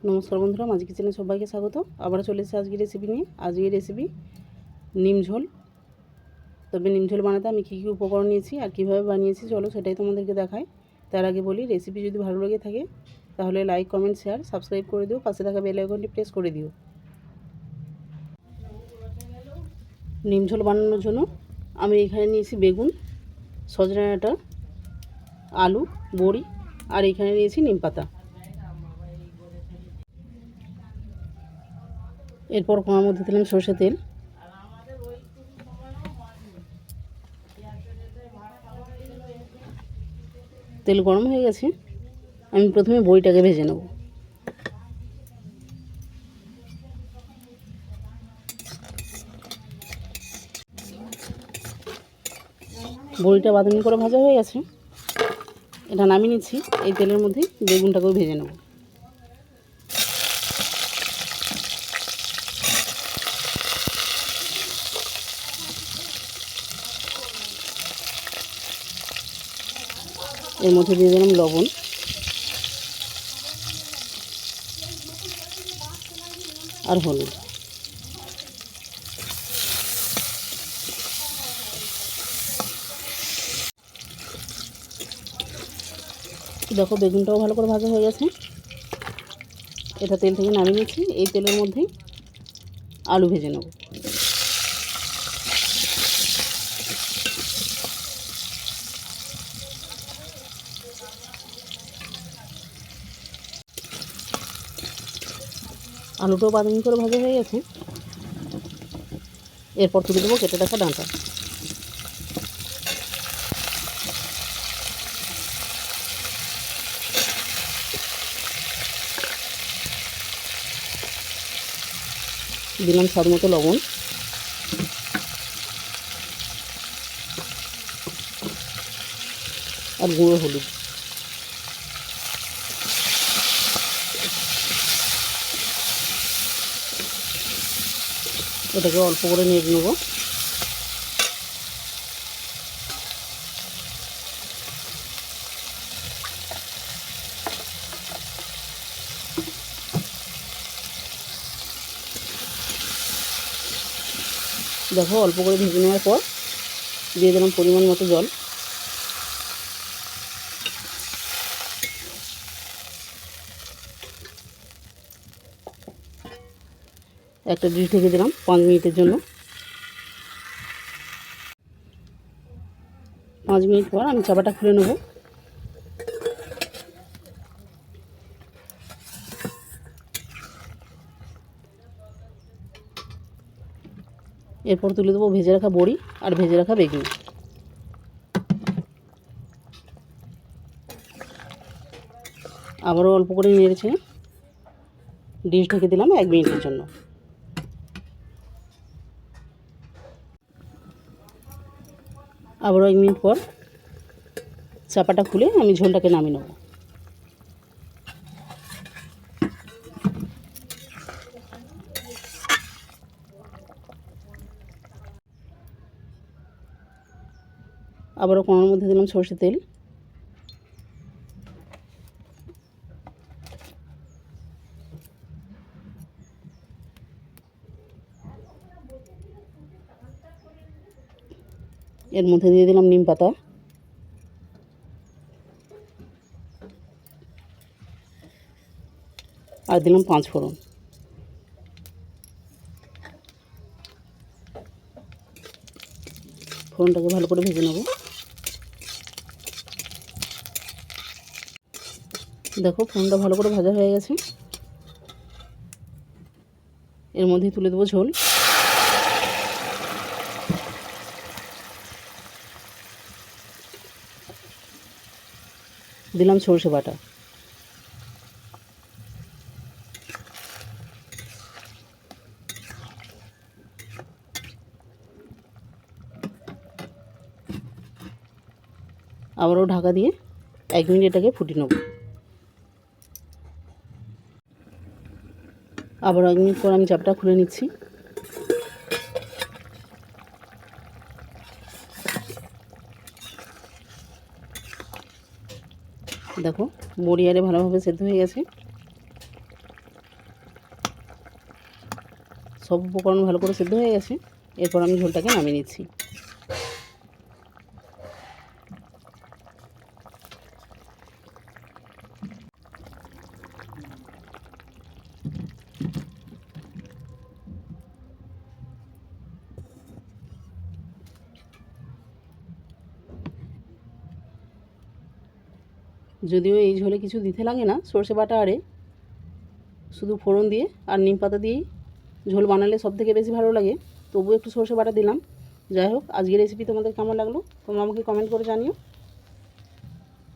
নমস্কার বন্ধুরা, মাঝি কিচেনে সবাইকে স্বাগত। আবার চলে এসেছি আজকের রেসিপি নিয়ে। আজকের রেসিপি নিম ঝোল। তবে নিম ঝোল বানাতে আমি কী কী উপকরণ নিয়েছি আর কীভাবে বানিয়েছি চলো সেটাই তোমাদেরকে দেখাই। তার আগে বলি, রেসিপি যদি ভালো লেগে থাকে তাহলে লাইক, কমেন্ট, শেয়ার, সাবস্ক্রাইব করে দিও। পাশে থাকা বেল আইকনটি প্রেস করে দিও। নিম ঝোল বানানোর জন্য আমি এখানে নিয়েছি বেগুন, সজনে ডাঁটা, আলু, বড়ি আর এখানে নিয়েছি নিম পাতা। এরপর কড়ার মধ্যে দিলাম সরষে তেল। তেল গরম হয়ে গেছে, আমি প্রথমে বড়িটাকে ভেজে নেব। বড়িটা বাদামি করে ভাজা হয়ে গেছে, এটা নামিয়ে নিচ্ছি। এই তেলের মধ্যে বেগুনটাকেও ভেজে নেব। এর মধ্যে দিয়ে দিলাম লবণ আর হলুদ। দেখো বেগুনটাও ভালো করে ভাজা হয়ে গেছে, এটা তেল থেকে নামিয়ে নিচ্ছি। এই তেলের মধ্যেই আলু ভেজে নেব। আলুটাও বাদামি করে ভাজা হয়ে গেছে, এরপর তুলে দেবো কেটে রাখা ডাঁটা। দিলাম স্বাদ মতো লবণ আর গুঁড়ো হলুদ। এটাকে অল্প করে নেড়ে নেব। দেখো অল্প করে ভেজে নেওয়ার পর দিয়ে দিলাম পরিমাণ মতো জল। একটা ডিশ ঢেকে দিলাম 5 মিনিটের জন্য। 5 মিনিট পর আমি চাপাটা খুলে নেব। এরপর তুলে দেবো ভেজে রাখা বড়ি আর ভেজে রাখা বেগুন। আবারও অল্প করে নেড়েছে ডিশ ঢেকে দিলাম 1 মিনিটের জন্য। আবারও 1 মিনিট পর চাপাটা খুলে আমি ঝোলটাকে নামিয়ে নেব। আবারও কড়ার মধ্যে দিলাম সরষে তেল। এর মধ্যে দিয়ে দিলাম নিম পাতা আর দিলাম 5 ফোড়ন। ফোড়নটাকে ভালো করে ভেজে নেব। দেখো ফোড়নটা ভালো করে ভাজা হয়ে গেছে, এর মধ্যে তুলে দেবো ঝোল। দিলাম সরষে বাটা। আবারও ঢাকা দিয়ে 1 মিনিট এটাকে ফুটিয়ে নেব। আবার 1 মিনিট পর আমি চাপটা খুলে নিচ্ছি। দেখো বড়ি আরে ভালোভাবে সেদ্ধ হয়ে গেছে। সব উপকরণ ভালো করে সেদ্ধ হয়ে গেছে। এরপর আমি ঝোলটাকে নামিয়ে নিচ্ছি। যদিও এই ঝোলে কিছু দিতে লাগে না, সর্ষে বাটা আরে শুধু ফোড়ন দিয়ে আর নিম পাতা দিয়েই ঝোল বানালে সবথেকে বেশি ভালো লাগে, তবুও একটু সর্ষে বাটা দিলাম। যাই হোক, আজকের রেসিপি তোমাদের কেমন লাগলো তোমরা আমাকে কমেন্ট করে জানিও।